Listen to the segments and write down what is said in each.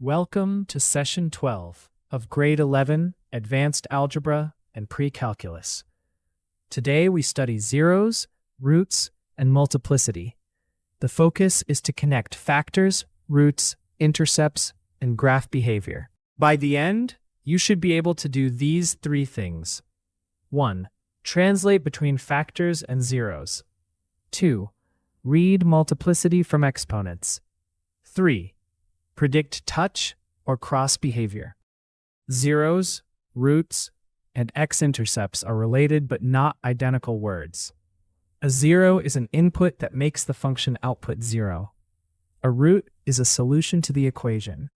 Welcome to Session 12 of Grade 11, Advanced Algebra and Precalculus. Today we study zeros, roots, and multiplicity. The focus is to connect factors, roots, intercepts, and graph behavior. By the end, you should be able to do these three things. 1. Translate between factors and zeros. 2. Read multiplicity from exponents. 3. Predict touch or cross behavior. Zeros, roots, and x-intercepts are related but not identical words. A zero is an input that makes the function output 0. A root is a solution to the equation.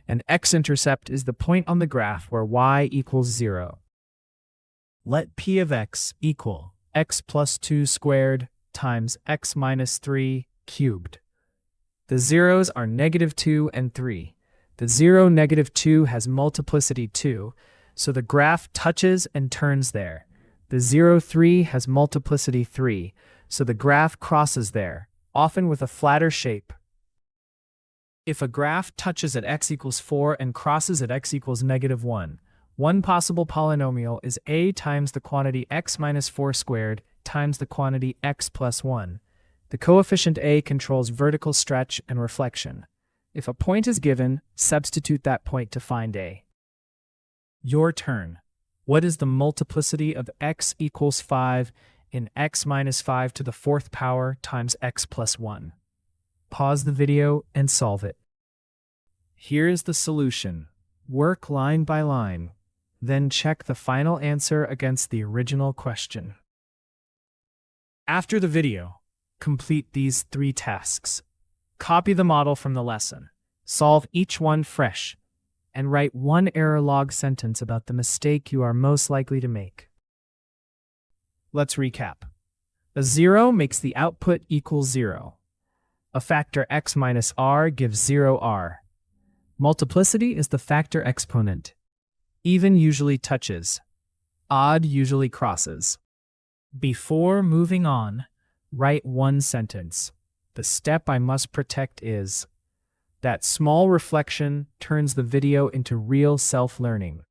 An x-intercept is the point on the graph where y equals 0. Let p of x equal x plus 2 squared times x minus 3 cubed. The zeros are -2 and 3. The 0, -2 has multiplicity 2, so the graph touches and turns there. The 0, 3 has multiplicity 3, so the graph crosses there, often with a flatter shape. If a graph touches at x equals 4 and crosses at x equals -1, one possible polynomial is a times the quantity x minus 4 squared times the quantity x plus 1. The coefficient a controls vertical stretch and reflection. If a point is given, substitute that point to find a. Your turn. What is the multiplicity of x equals 5 in x minus 5 to the 4th power times x plus 1? Pause the video and solve it. Here is the solution. Work line by line. Then check the final answer against the original question. After the video, complete these 3 tasks. Copy the model from the lesson, solve each one fresh, and write one error log sentence about the mistake you are most likely to make. Let's recap. A 0 makes the output equal 0. A factor x minus r gives 0r. Multiplicity is the factor exponent. Even usually touches. Odd usually crosses. Before moving on, write one sentence. The step I must protect is that small reflection turns the video into real self-learning.